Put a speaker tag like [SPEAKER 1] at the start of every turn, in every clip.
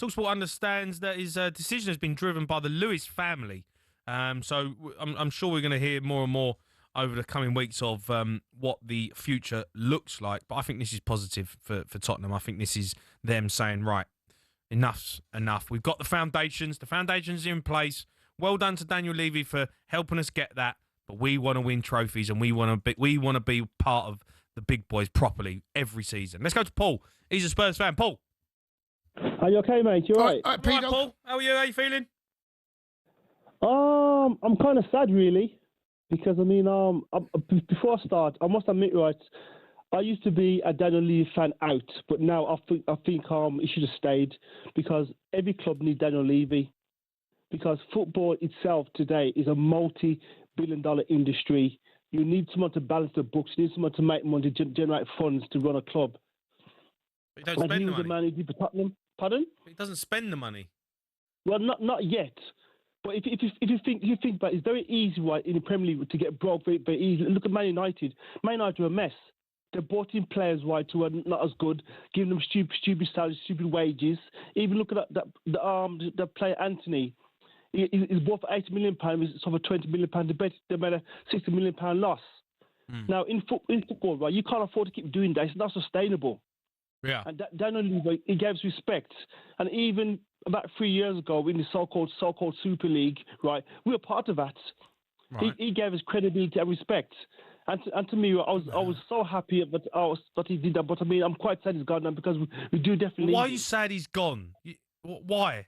[SPEAKER 1] talkSPORT understands that his decision has been driven by the Lewis family. So I'm sure we're going to hear more and more over the coming weeks of what the future looks like. But I think this is positive for Tottenham. I think this is them saying, right, enough's enough. We've got the foundations. The foundations are in place. Well done to Dnaiel Levy for helping us get that. But we want to win trophies, and we want to be part of the big boys properly every season. Let's go to Paul. He's a Spurs fan. Paul.
[SPEAKER 2] Are you okay, mate? You all right?
[SPEAKER 1] All right, Paul. How are you? How are you feeling?
[SPEAKER 2] I'm kind of sad, really, because before I start, I must admit, right, I used to be a Dnaiel Levy fan out, but now I think he should have stayed, because every club needs Dnaiel Levy, because football itself today is a multi-billion-dollar industry. You need someone to balance the books. You need someone to make money, to generate funds to run a club.
[SPEAKER 1] But he don't spend the money.
[SPEAKER 2] Man who did for Tottenham. Pardon?
[SPEAKER 1] He doesn't spend the money.
[SPEAKER 2] Well, not yet. But if you think about it, it's very easy, right, in the Premier League to get broke very, very easily. Look at Man United. Man United are a mess. They brought in players, right, who are not as good, giving them stupid salaries, stupid wages. Even look at the player Anthony. He's bought for £80 million. It's over £20 million. They made a £60 million loss. Now, in football, right, you can't afford to keep doing that. It's not sustainable.
[SPEAKER 1] Yeah.
[SPEAKER 2] And Dnaiel Levy, he gave us respect. And even about 3 years ago in the so-called Super League, right, we were part of that. Right. He gave us credibility and respect. And to me, I was so happy that he did that. But I mean, I'm quite sad he's gone now, because we do definitely.
[SPEAKER 1] Why are you sad he's gone? Why?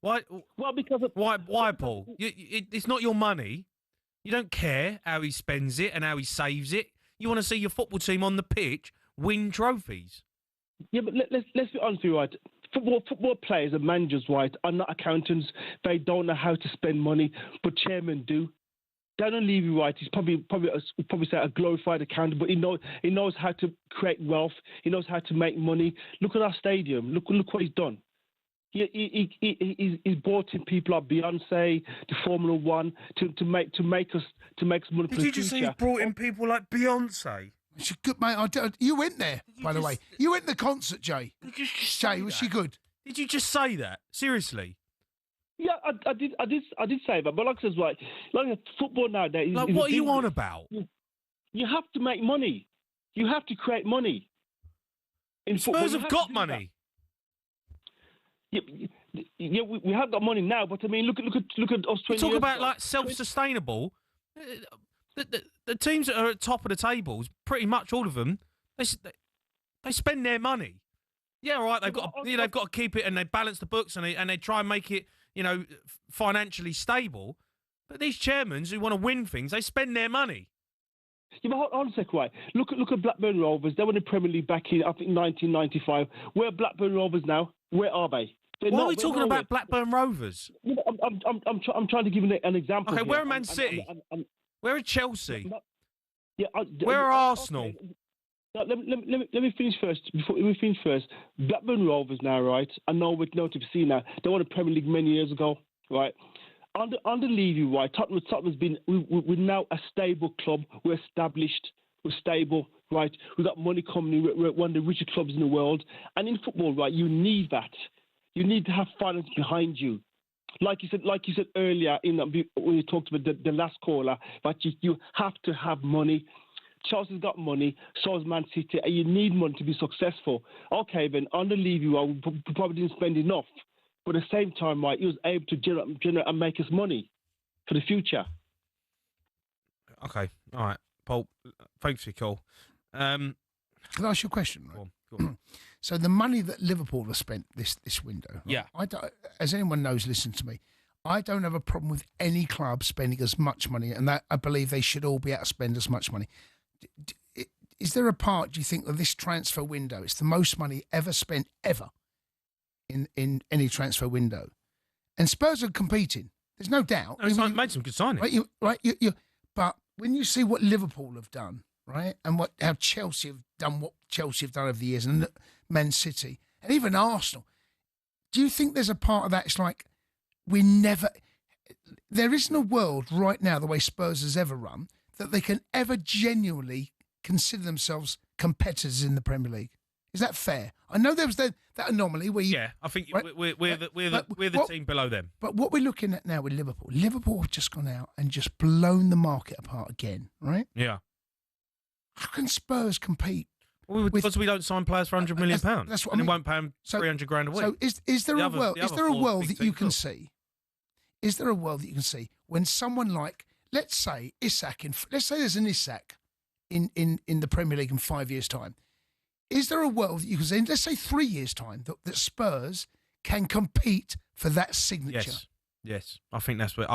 [SPEAKER 1] Why?
[SPEAKER 2] Well, because
[SPEAKER 1] why, Paul? It's not your money. You don't care how he spends it and how he saves it. You want to see your football team on the pitch win trophies.
[SPEAKER 2] Yeah, but let's be honest with you, right? Football players and managers, right, are not accountants. They don't know how to spend money, but chairmen do. Dnaiel Levy, right, he's probably say a glorified accountant, but he knows how to create wealth. He knows how to make money. Look at our stadium. Look what he's done. He's brought in people like Beyoncé, the Formula One, to make some money for the future.
[SPEAKER 1] Did you just say he's brought in people like Beyoncé?
[SPEAKER 3] She's good, mate. You went there, by the way. You went to the concert, Jay. Jay, was she good?
[SPEAKER 1] Did you just say that? Seriously?
[SPEAKER 2] Yeah, I did say that. But like I said, right, like football nowadays.
[SPEAKER 1] Like, what are you on about?
[SPEAKER 2] You have to make money. You have to create money. In
[SPEAKER 1] Spurs have got money.
[SPEAKER 2] Yeah, we have got money now, but I mean, look at us 20 years ago.
[SPEAKER 1] Talk about like self-sustainable. The teams that are at top of the tables, pretty much all of them, they spend their money. Yeah, all right. They've got to keep it, and they balance the books, and they try and make it, financially stable. But these chairmen who want to win things, they spend their money.
[SPEAKER 2] Yeah, but hold on a sec, right? Look at Blackburn Rovers. They were in the Premier League back in, I think, 1995. Where are Blackburn Rovers now? Where are they?
[SPEAKER 1] Why are we talking about Blackburn Rovers?
[SPEAKER 2] I'm trying to give you an example.
[SPEAKER 1] Okay, where are Man City? Where are Chelsea?
[SPEAKER 2] Where
[SPEAKER 1] are Arsenal?
[SPEAKER 2] Okay. Now, let me finish first. Before we finish first, Blackburn Rovers now, right? I know we're not to see now. They won the Premier League many years ago, right? Under Levy, right? Tottenham's been. We're now a stable club. We're established. We're stable, right? We've got money coming in. We're one of the richest clubs in the world. And in football, right, you need that. You need to have finance behind you. Like you said earlier, when you talked about the last caller, but you have to have money. Chelsea's got money, so has Man City, and you need money to be successful. Okay, then under Levy, we probably didn't spend enough, but at the same time, right, he was able to generate and make us money for the future.
[SPEAKER 1] Okay, all right, Paul. Thanks for your call.
[SPEAKER 3] Can I ask you a question? Right?
[SPEAKER 1] Go on.
[SPEAKER 3] So the money that Liverpool have spent this window, right?
[SPEAKER 1] Yeah.
[SPEAKER 3] I don't, as anyone knows, listen to me. I don't have a problem with any club spending as much money, and that I believe they should all be able to spend as much money. Is there a part, do you think, of this transfer window? It's the most money ever spent ever in any transfer window, and Spurs are competing. There's no doubt.
[SPEAKER 1] No, made some good signings,
[SPEAKER 3] right? But when you see what Liverpool have done, right, and how Chelsea have done, what Chelsea have done over the years, and Man City, and even Arsenal, do you think there's a part of that? It's like there isn't a world right now, the way Spurs has ever run, that they can ever genuinely consider themselves competitors in the Premier League. Is that fair? I know there was that anomaly where you...
[SPEAKER 1] Yeah, I think
[SPEAKER 3] right?
[SPEAKER 1] we're the team below them.
[SPEAKER 3] But what we're looking at now with Liverpool have just gone out and just blown the market apart again, right?
[SPEAKER 1] Yeah.
[SPEAKER 3] How can Spurs compete?
[SPEAKER 1] Well, because we don't sign players for £100 million.
[SPEAKER 3] That's what I mean.
[SPEAKER 1] And won't pay them 300 grand a week.
[SPEAKER 3] So is there a world that you can see? Is there a world that you can see when someone like, let's say Isak, let's say there's an Isak in the Premier League in 5 years' time. Is there a world that you can see, in, let's say 3 years' time, that Spurs can compete for that signature?
[SPEAKER 1] Yes. I think that's where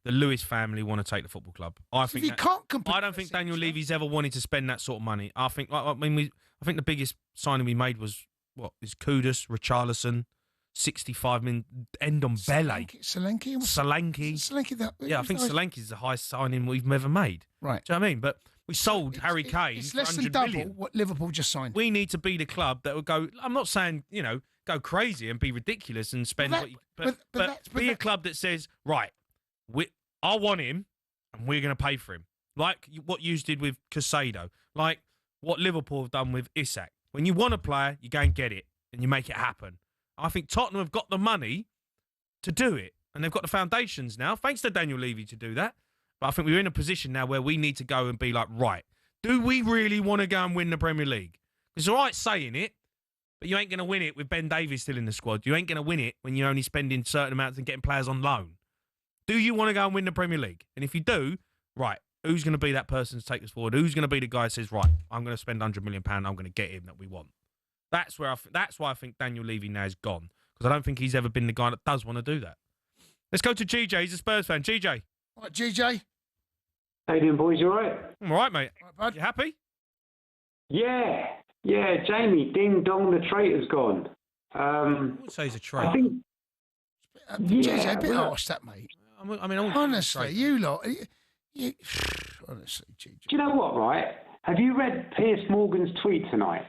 [SPEAKER 1] the Lewis family want to take the football club. I don't think Dnaiel Levy's ever wanted to spend that sort of money. I think the biggest signing we made was Kudus, Richarlison, 65 million, Ndombele.
[SPEAKER 3] Solanke.
[SPEAKER 1] I think Solanke's the highest signing we've ever made.
[SPEAKER 3] Right.
[SPEAKER 1] Do you know what I mean? But we sold Harry Kane.
[SPEAKER 3] It's
[SPEAKER 1] for
[SPEAKER 3] less than
[SPEAKER 1] 100
[SPEAKER 3] double
[SPEAKER 1] million.
[SPEAKER 3] what Liverpool just signed.
[SPEAKER 1] We need to be the club that would go. I'm not saying go crazy and be ridiculous and spend be a club that says right. I want him, and we're going to pay for him. Like what you did with Casado. Like what Liverpool have done with Isak. When you want a player, you go and get it, and you make it happen. I think Tottenham have got the money to do it, and they've got the foundations now, thanks to Dnaiel Levy, to do that. But I think we're in a position now where we need to go and be like, right, do we really want to go and win the Premier League? It's all right saying it, but you ain't going to win it with Ben Davies still in the squad. You ain't going to win it when you're only spending certain amounts and getting players on loan. Do you want to go and win the Premier League? And if you do, right, who's going to be that person to take us forward? Who's going to be the guy that says, right, I'm going to spend £100 million, I'm going to get him that we want? That's why I think Dnaiel Levy now is gone, because I don't think he's ever been the guy that does want to do that. Let's go to GJ. He's a Spurs fan. GJ.
[SPEAKER 3] All right, GJ.
[SPEAKER 4] How you doing, boys? You all right?
[SPEAKER 1] I'm all right, mate.
[SPEAKER 3] All right, bud.
[SPEAKER 1] You happy?
[SPEAKER 4] Yeah. Jamie, ding dong, the traitor's gone.
[SPEAKER 1] I wouldn't say he's a traitor.
[SPEAKER 4] I think.
[SPEAKER 3] GJ, a bit harsh, that, mate. Honestly, you lot. Honestly, GJ.
[SPEAKER 4] Do you know what? Right? Have you read Piers Morgan's tweet tonight?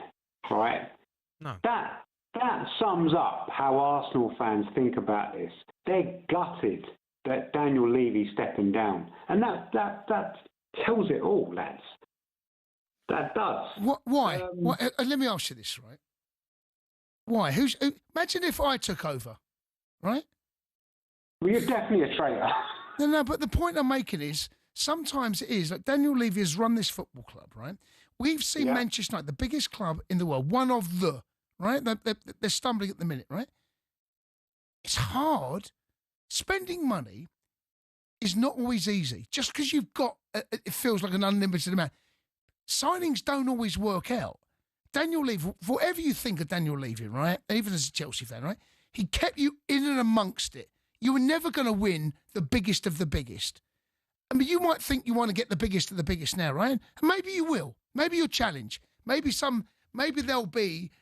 [SPEAKER 4] Right.
[SPEAKER 1] No.
[SPEAKER 4] That sums up how Arsenal fans think about this. They're gutted that Dnaiel Levy's stepping down, and that tells it all, lads. That does.
[SPEAKER 3] Why? Let me ask you this, right? Why? Imagine if I took over, right?
[SPEAKER 4] Well, you're definitely a traitor.
[SPEAKER 3] No, but the point I'm making is sometimes it is like Dnaiel Levy has run this football club, right? We've seen Manchester United, the biggest club in the world, one of the, right? They're stumbling at the minute, right? It's hard. Spending money is not always easy. Just because you've got, it feels like an unlimited amount. Signings don't always work out. Dnaiel Levy, whatever you think of Dnaiel Levy, right? Even as a Chelsea fan, right? He kept you in and amongst it. You were never going to win the biggest of the biggest. I mean, you might think you want to get the biggest of the biggest now, right? And maybe you will. Maybe you'll challenge. Maybe there'll be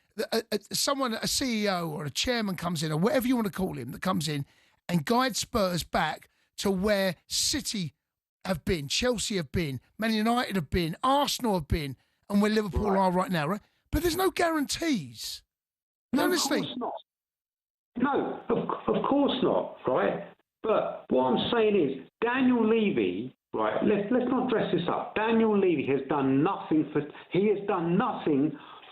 [SPEAKER 3] someone, a CEO or a chairman comes in, or whatever you want to call him, that comes in and guides Spurs back to where City have been, Chelsea have been, Man United have been, Arsenal have been, and where Liverpool are right now, right? But there's no guarantees.
[SPEAKER 4] No,
[SPEAKER 3] honestly.
[SPEAKER 4] Of course not. No, of course not, right? But what I'm saying is, Dnaiel Levy, right? Let's not dress this up. Dnaiel Levy has done nothing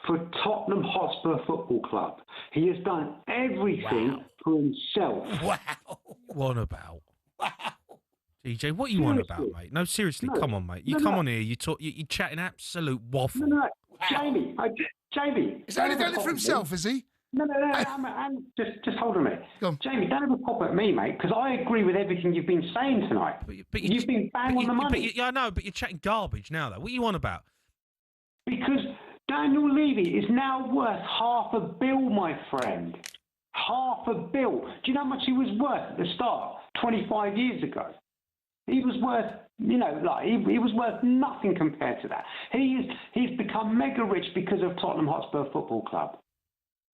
[SPEAKER 4] for Tottenham Hotspur Football Club. He has done everything for himself.
[SPEAKER 3] Wow.
[SPEAKER 1] What about? Wow. DJ, what are you on about, mate? No, seriously, come on, mate. You come on here, you're chatting absolute waffle.
[SPEAKER 4] No.
[SPEAKER 3] Wow.
[SPEAKER 4] Jamie.
[SPEAKER 3] He's only done it for himself, is he?
[SPEAKER 4] No. Just hold on a minute.
[SPEAKER 3] Go on.
[SPEAKER 4] Jamie, don't have a pop at me, mate, because I agree with everything you've been saying tonight. But you've been bang on the money.
[SPEAKER 1] I know, but you're chatting garbage now, though. What are you on about?
[SPEAKER 4] Because Dnaiel Levy is now worth £500 million, my friend. £500 million. Do you know how much he was worth at the start, 25 years ago? He was worth, he was worth nothing compared to that. He's become mega rich because of Tottenham Hotspur Football Club.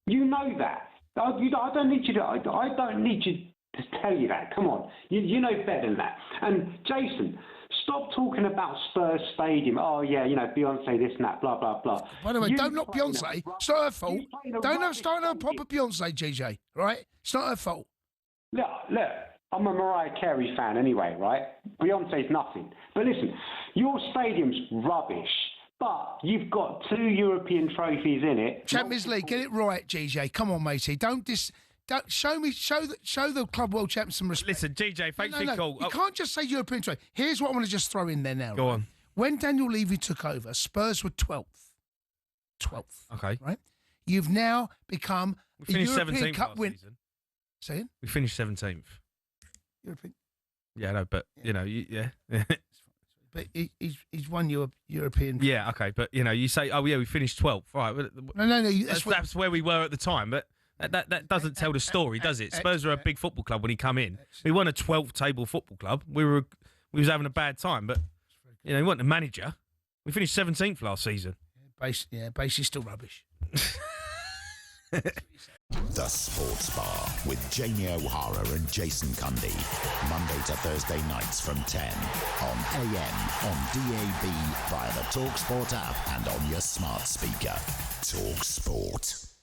[SPEAKER 4] You know that. I don't need you to tell you that. Come on, you know better than that. And Jason, stop talking about Spurs Stadium. Oh yeah, Beyoncé, this and that, blah blah blah.
[SPEAKER 3] By the way, don't knock Beyonce. It's not her fault. Don't start her proper Beyonce, GJ. Right? It's not her fault.
[SPEAKER 4] Look. I'm a Mariah Carey fan anyway, right? Beyonce's nothing. But listen, your stadium's rubbish. But you've got 2 European trophies in it.
[SPEAKER 3] Champions League, get it right, GJ. Come on, matey. Don't show the Club World Champions some respect.
[SPEAKER 1] Listen, GJ, thanks for your call.
[SPEAKER 3] You can't just say European trophy. Here's what I want to just throw in there now.
[SPEAKER 1] Go on.
[SPEAKER 3] When Dnaiel Levy took over, Spurs were 12th. 12th.
[SPEAKER 1] Okay.
[SPEAKER 3] Right? You've now become
[SPEAKER 1] We finished
[SPEAKER 3] European
[SPEAKER 1] 17th
[SPEAKER 3] Cup
[SPEAKER 1] last
[SPEAKER 3] win.
[SPEAKER 1] season.
[SPEAKER 3] Say it?
[SPEAKER 1] We finished 17th.
[SPEAKER 3] European.
[SPEAKER 1] Yeah, no, but, yeah.
[SPEAKER 3] But he's won European.
[SPEAKER 1] Yeah, okay, but, you say, oh, yeah, we finished 12th. Right.
[SPEAKER 3] No.
[SPEAKER 1] That's where we were at the time, but that doesn't tell the story, does it? Spurs were a big football club when he come in. We weren't a 12th table football club. We was having a bad time, but, he wasn't a manager. We finished 17th last season.
[SPEAKER 3] Base is still rubbish.
[SPEAKER 5] The Sports Bar with Jamie O'Hara and Jason Cundy. Monday to Thursday nights from 10 on AM, on DAB, via the talkSPORT app and on your smart speaker. talkSPORT.